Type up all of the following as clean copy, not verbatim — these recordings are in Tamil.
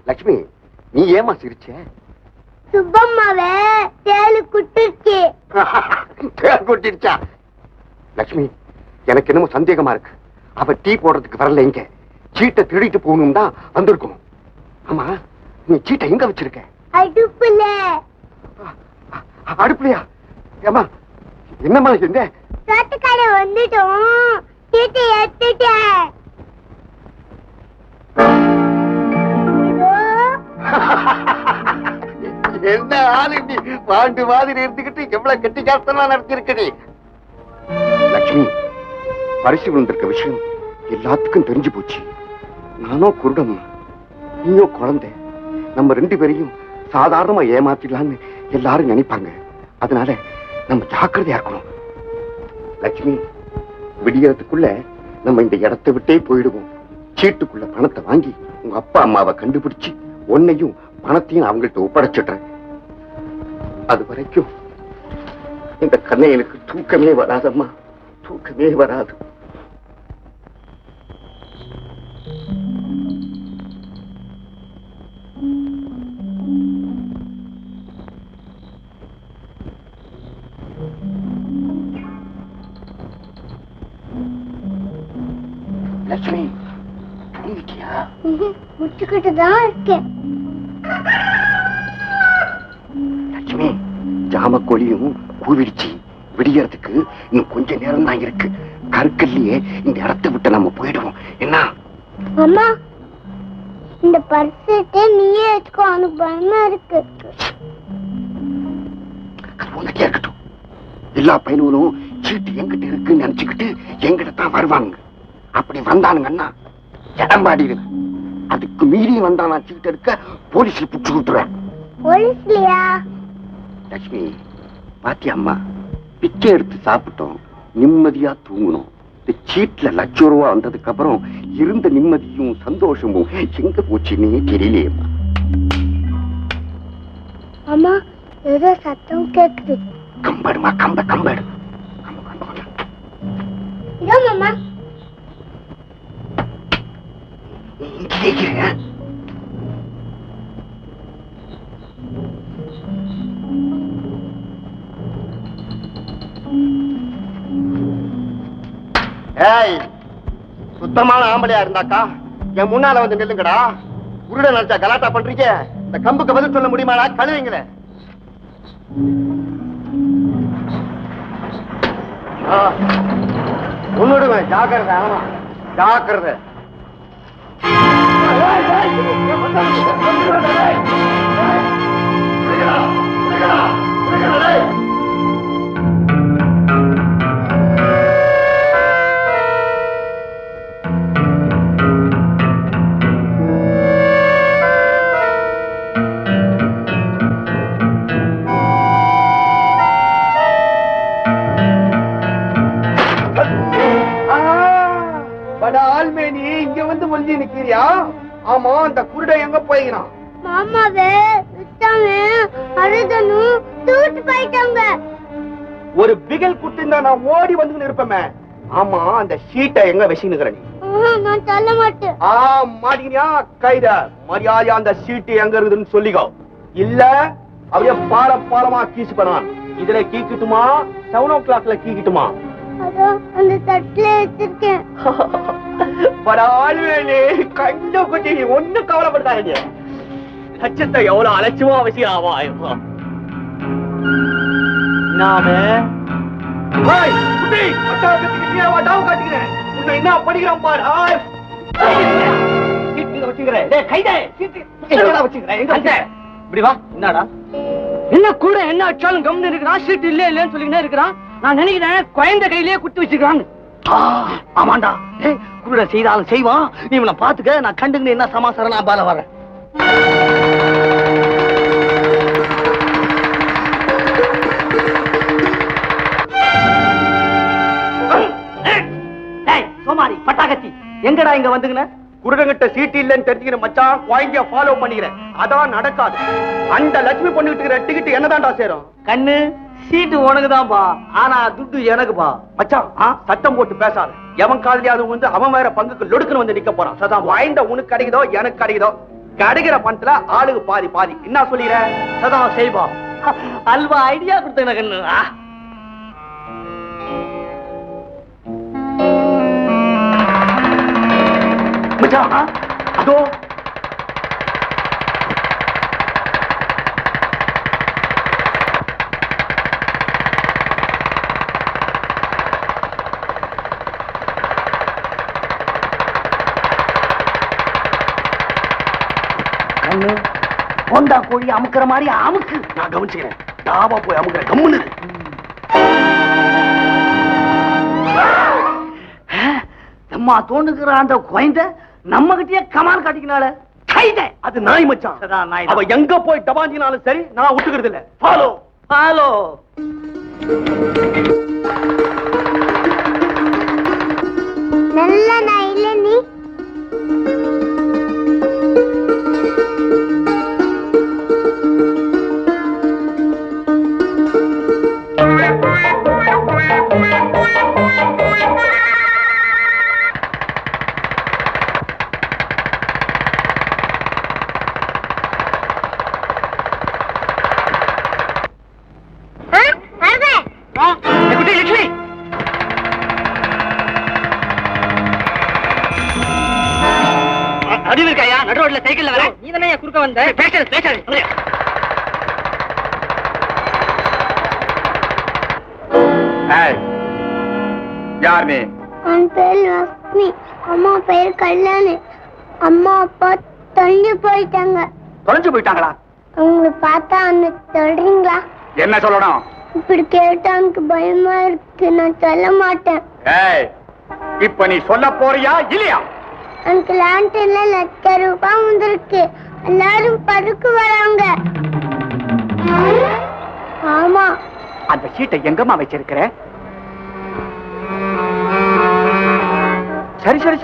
லட்சுமி, நீ ஏமா சிரிச்ச? சுப்பம்மாவே தேளு குட்டிருச்சு. தேள் குட்டிருச்சா? லட்சுமி, எனக்கு என்னமோ சந்தேகமா இருக்கு. அவ டீ போடுறதுக்கு வரல, இங்க சீட்டை திருடிட்டு போகணும் தான் வந்திருக்கணும். ஆமா, நீ சீட்டை எங்க வச்சிருக்க? அடுப்புல. அடுப்புலையா? ஏமா என்னம்மா செஞ்ச? தோட்டக்கார வந்துட்டோம், சீட்டை எடுத்துட்டேன். என்ன ஆளு நீ? பாண்டு மாதிரி எடுத்துக்கிட்டு எவ்வளவு கெட்டி காசெல்லாம் நடத்திருக்கடி. லட்சுமி, பரிசு விழுந்திருக்க விஷயம் எல்லாத்துக்கும் தெரிஞ்சு போச்சு. நானோ குருடம், நீயோ குழந்தை. நம்ம 2 பேரையும் சாதாரணமா ஏமாத்திடலான்னு எல்லாரும் நினைப்பாங்க. அதனால நம்ம ஜாக்கிரதையா இருக்கணும். லட்சுமி, விடியறதுக்குள்ள நம்ம இந்த இடத்தை விட்டே போயிடுவோம். சீட்டுக்குள்ள பணத்தை வாங்கி உங்க அப்பா அம்மாவை கண்டுபிடிச்சு உன்னையும் பணத்தையும் அவங்கள்ட்ட ஒப்படைச்சிடுறேன். அது வரைக்கும் இந்த கண்ணையனுக்கு தூக்கமே வராதம்மா, தூக்கமே வராது. லட்சுமி, தூங்கிட்டியா? முச்சுக்கிட்டு தான் இருக்கேன். லட்சுமி, ஜாமக்கோழியும் கூவிடுச்சு. விடியறதுக்கு இன்னும் கொஞ்ச நேரம் தான் இருக்கு. கருக்கல்லையே இந்த இடத்தை விட்டு நம்ம போயிடுவோம். என்ன? அம்மா, இந்த பர்சத்தை நீயே வச்சுக்கோ, எனக்கு பயமா இருக்கு. உனக்கே இருக்கட்டும். எல்லா பையனும் சீட்டு எங்கிட்ட இருக்குன்னு நினைச்சுக்கிட்டு எங்கிட்ட தான் வருவாங்க. அப்படி வந்தானுங்கன்னா இடம் பாடிடுவேன். அதுக்கு மீறி வந்தா நான் சீட்டு எடுக்க போலீஸ்ல புடிச்சு விட்டுருவேன். போலீஸ்லயா? லட்சுமி, பாத்தியா அம்மா, பிச்சை எடுத்து சாப்பிட்டோம், நிம்மதியா தூங்கணும். இந்த சீட்ல ₹1,00,000 வந்ததுக்கு அப்புறம் இருந்த நிம்மதியும் சந்தோஷமும் எங்க போச்சுன்னே தெரியலையேம்மா. அம்மா, ஏதோ சத்தம் கேக்குது. கம்படுமா, கம்படு. இதோ மாமா. ஏய், சுத்தமான ஆம்பளையா இருந்தாக்கா என் முன்னால வந்து நில்லுங்கடா. உருட நினைச்சா கலாட்டா பண்றீங்க. இந்த கம்புக்கு பதில் சொல்ல முடியுமாடா? கழுவீங்களே. உன்னுடுவேன், ஜாக்கிரதை. ஆமா, ஜாக்கிரதை. இங்க வந்து மொழி நிக்கிறியா? ஆமா, அந்த குருட எங்க போய்கிறான்? மாமாவே விட்டாமே அழுதனும் தூட்டு போயிட்டாங்க. ஒரு பிகல் குட்டிருந்தா நான் ஓடி வந்து இருப்பேன். ஆமா, அந்த சீட்டை எங்க வச்சுக்கிற நீ? நான் சொல்ல மாட்டேன். மாட்டீங்கயா? கைத மரியாதையா அந்த சீட்டு எங்க இருக்குதுன்னு சொல்லிக்கோ. இல்ல அப்படியே பாலமா கீச்சு பண்ணுவான். இதுல கீக்கிட்டுமா, 7 o'clock கீக்கிட்டுமா? அந்த தட்டுல வச்சிருக்கேன். கண்டு குட்டி, ஒண்ணு கவலைப்படுத்தாங்க. லட்சத்தை எவ்வளவு அலட்சியமா அவசியமா நாம என்ன படிக்கிறோம் பாரு. என்ன கூட என்ன வச்சாலும் கம்னு இருக்கிறான். சீட்டு இல்ல இல்லன்னு சொல்லிக்கிட்டே இருக்கிறான். நான் நினைக்கிறேன் குழந்தை கையிலேயே குத்து வச்சுக்கிறான்னு. ஆமாண்டா, குருட செய்தாலும் செய்வான். நீ இவனை பாத்துக்க, நான் கண்டுங்க என்ன சமாசாரம். நான் பால வரேன். சோமாரி பட்டாக்கத்தி, எங்கடா இங்க வந்துங்க? குருடங்கிட்ட சீட்டு இல்லன்னு தெரிஞ்சுக்கிற மச்சான், குழந்தைய ஃபாலோ பண்ணிக்கிறேன். அதான் நடக்காது. அந்த லட்சுமி பொண்ணுகிட்டு டிக்கெட் என்னதான்டா சேரும்? கண்ணு, சீட்டு உனக்குதான்பா, ஆனா துட்டு எனக்குப்பா. மச்சான், சத்தம் போட்டு பேசாத. எவன் காதலியாவது வந்து அவன் வேற பங்குக்கு லொடுக்குன்னு வந்து நிக்க போறான். சதா வாய்ந்த உனக்கு கிடைக்குதோ எனக்கு கிடைக்குதோ, கிடைக்கிற பணத்துல ஆளுக்கு பாதி பாதி. என்ன சொல்லிடுற? சதா செய்வோம். அல்வா ஐடியா கொடுத்தேன் கண்ணு. மச்சான், அதோ போண்டா கோழி அமுக்குற மாதிரி அமுக்கு. நான் கவனிச்சுக்கிறேன். டாபா போய் அமுக்குற கம்முன்னு. அம்மா தோணுகிற அந்த குழந்தை நம்ம கிட்டயே கமால் காட்டிக்கினால அது நாய் மச்சான். அவ எங்க போய் டபாஞ்சினாலும் சரி, நான் விட்டுக்கிறது இல்ல. Follow hello. நல்ல நாய் இல்ல நீ. குட்டி லட்சுமி, அறிவு இருக்காயா? நடு ரோட்ல சைக்கிள்ல வர நீ தானே குறுக்க வந்த. பேசாது. யார் நீ? அவன் பேர் லக்ஷ்மி, அம்மா பேர் கல்யாணி. அம்மா அப்பா தொலைஞ்சு போயிட்டாங்க. தொலைஞ்சு போயிட்டாங்களா? அவங்களை பார்த்தா அன்னைக்கு சொல்றீங்களா? என்ன சொல்லணும்? இப்படி கேட்டா எனக்கு பயமா இருக்கு, நான் சொல்ல மாட்டேன். இப்ப நீ சொல்ல போறியா இல்லையா? எனக்கு லாண்டன்ல ₹1,00,000 வந்திருக்கு. எல்லாரும் படுக்கு வராங்க. ஆமா. அந்த சீட்டை எங்கம்மா வச்சிருக்கிற?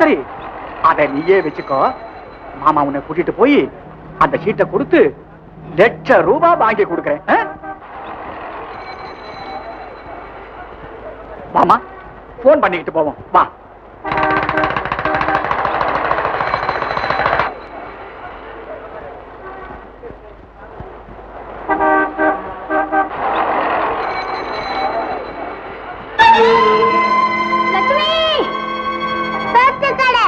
சரி, அத நீயே வச்சுக்கோ. மாமா உன்னை கூட்டிட்டு போய் அந்த சீட்டை கொடுத்து ₹1,00,000 வாங்கி கொடுக்கிறேன். மாமா போன் பண்ணிக்கிட்டு போவோம். வா. லட்சுமி, சோத்து கடை.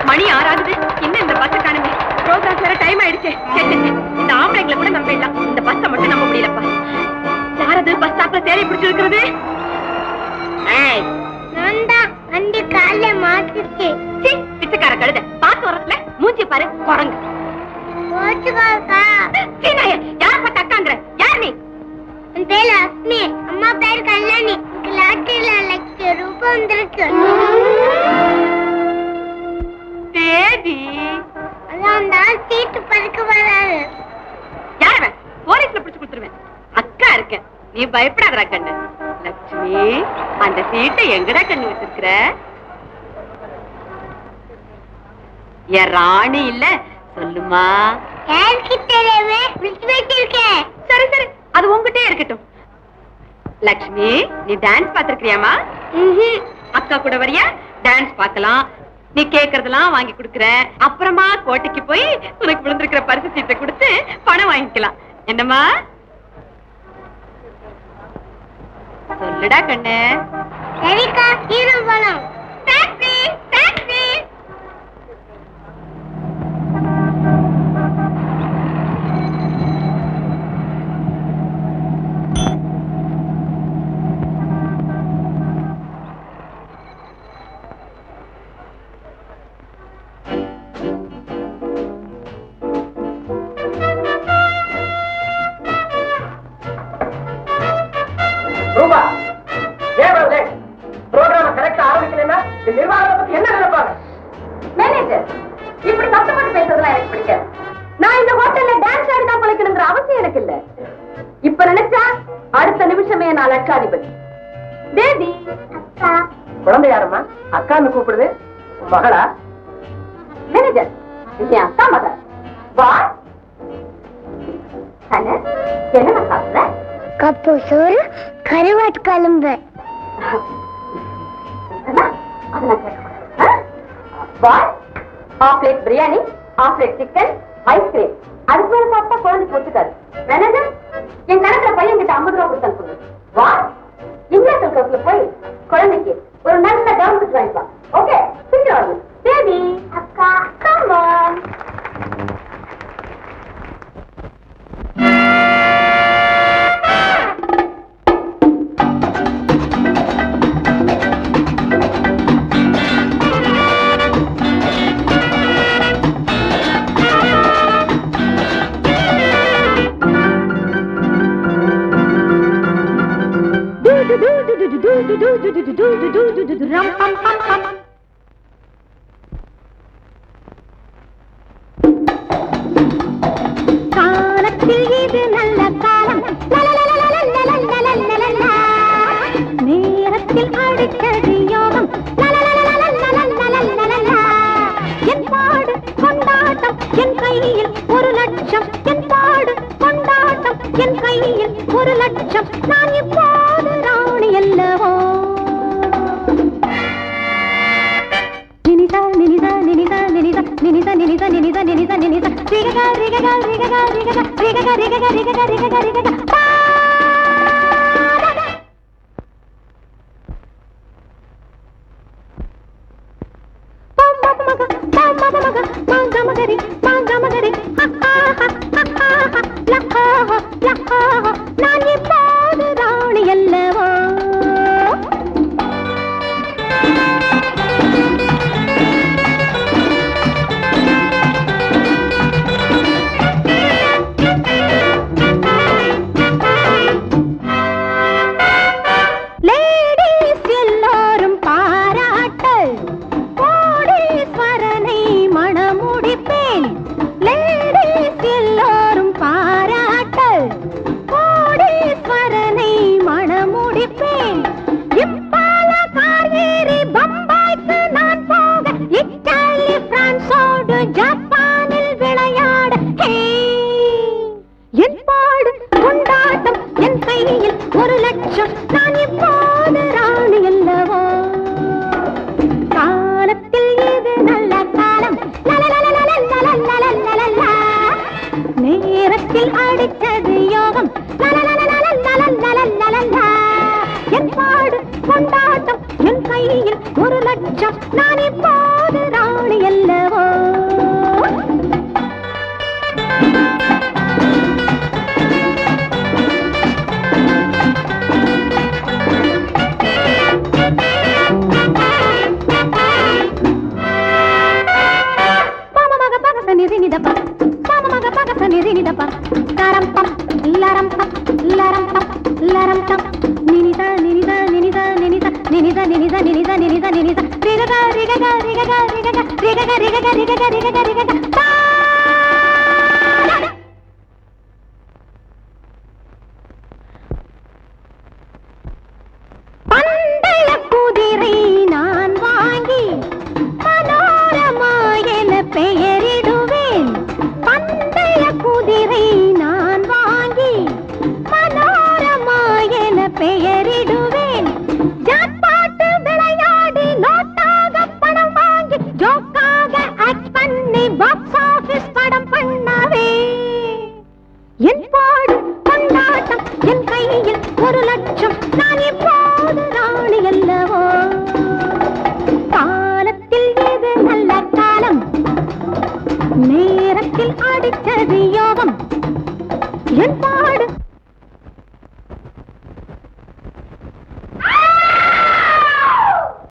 மணி 6 ஆகுது. இன்னும் இந்த பஸ் காணுமே. ப்ரோகிராம் வேற டைம் ஆயிடுச்சு. இந்த ஆம்பளைங்களை கூட நம்பிடலாம், இந்த பஸ்ஸை மட்டும் நம்ப முடியலப்பா. யாரது பஸ் ஸ்டாப்ல தேடி பிடிச்சிருக்கிறது? நான் தான். வண்டி காலைல மாட்டிருச்சு. பிச்சைக்கார கழுத பார்த்து வரத்துல மூஞ்சி பாரு குரங்கு. போச்சுக்காக்கா. யார் பட்ட அக்காங்கிற? யார் நீ? என் பேர் லக்ஷ்மி, அம்மா பேர் கல்யாணி. லாட்டரியில ₹1,00,000 வந்திருக்கு. தேதி அதான் தான் சீட்டு பறிக்க வராரு. யார்? போலீஸ்ல பிடிச்சு கொடுத்துருவேன். அக்கா இருக்கேன், நீ பயப்படாதடா கண்ணு. லட்சுமி, அந்த சீட்டை எங்கடா கண்ணு வச்சிருக்கிற? என் ராணி இல்ல, சொல்லுமா. யாருக்கு தெரியாம விட்டு வச்சிருக்கேன். சரி, அது உங்ககிட்டே இருக்கட்டும். லட்சுமி, நீ டான்ஸ் பாத்திருக்கிறியாமா? அக்கா கூட வரியா? டான்ஸ் பார்க்கலாம். நீ கேக்குறதெல்லாம் வாங்கி கொடுக்கற. அப்புறமா கோட்டைக்கு போய் உனக்கு விழுந்திருக்கிற பரிசு சீட்டை கொடுத்து பணம் வாங்கிக்கலாம். என்னம்மா சொல்லுடா கண்ணு. சரிக்கா, ஹீரோ பணம். டாக்ஸி. பேசுறதுலாம் எனக்கு பிடிக்காது. நான் இந்த ஹோட்டல்ல டான்ஸ் ஆடி தான் பிழைக்கணுங்கிற அவசியம் எனக்கு இல்ல. இப்ப நினைச்சா அடுத்த நிமிஷமே நான் லட்சாதிபதி. தேவி அக்கா குழந்தை யாருமா? அக்கான்னு கூப்பிடுது. மகளா? மேனேஜர் என் அக்கா மகள். வா என்ன சாப்பிடுற? கப்பு சோறு கருவாட்டு குழம்பு. Half plate biryani, half plate chicken, ice cream. அதுக்கு மேல சாப்பிட்டா குழந்தைக்கு ஒத்துக்காது. மேனேஜர் என் கணக்குல பையன் கிட்ட 50 ரூபா கொடுத்து அனுப்புங்க. வா இந்தியா கிளப்ல போய் குழந்தைக்கு ஒரு நல்ல கவுன் கொடுத்து வாங்கிக்கலாம். ஓகே சீக்கிரம் தேவி அக்கா கம் ஆன். காலத்தில் இது நல்ல காலம், நேரத்தில் அடித்தது யோகம், என் பாடு கொண்டாட்டம் என் கையில் 1 லட்சம், என் பாடு கொண்டாட்டம் என் கையில் 1 லட்சம், நான் இப்போது ராணி அல்லவோ. நினிதா நினிதா நினிதா நினிதா நினிதா நினிதா நினிதா நினிதா நினிதா ரிககா ரிககா ரிககா ரிககா ரிககா ரிககா ரிககா ரிககா ரிககா மாங்கமகரி மாங்கமகரி நான் இப்போது ராணி அல்லவா. லேடீஸ் எல்லோரும் பாராட்டல், கோடீஸ்வரனை மணமுடிப்பேன். லேடீஸ் எல்லோரும் பாராட்டல், கோடீஸ்வரனை மணமுடிப்பேன். இப்பால கார் ஏறி பம்பாய்க்கு நான் போக, இத்தாலி பிரான்சோடு ஜப்பானில் விளையாட. என் பாடு கொண்டாட்டம் என் கையில் 1 லட்சம், நான் இப்போது ராணி அல்லவோ. காலத்தில் இது நல்ல காலம், நேரத்தில் அடித்தது யோகம், என் பாடு கொண்டாட்டம் என் கையில் 1 லட்சம், நான் இப்போது ராணி அல்லவோ. பந்தய குதிரை நான் வாங்கி மனோரமா என பெயரிடுவேன். பந்தய குதிரை நான் வாங்கி மனோரமா என பெயரிடுவேன். ஜாக்பாட்டு விளையாடி நோட்டாக பணம் வாங்கி ஜோக்காக ஆக்ட் பண்ணி பாக்ஸ் ஆபீஸ் படம் பண்ணவே. என் பாடு கொண்டாட்டம் என் கையில் 1 லட்சம், நான் இப்போது ராணி அல்லவோ. காலத்தில் இது நல்ல காலம், நேரத்தில் அடித்தது யோகம், என்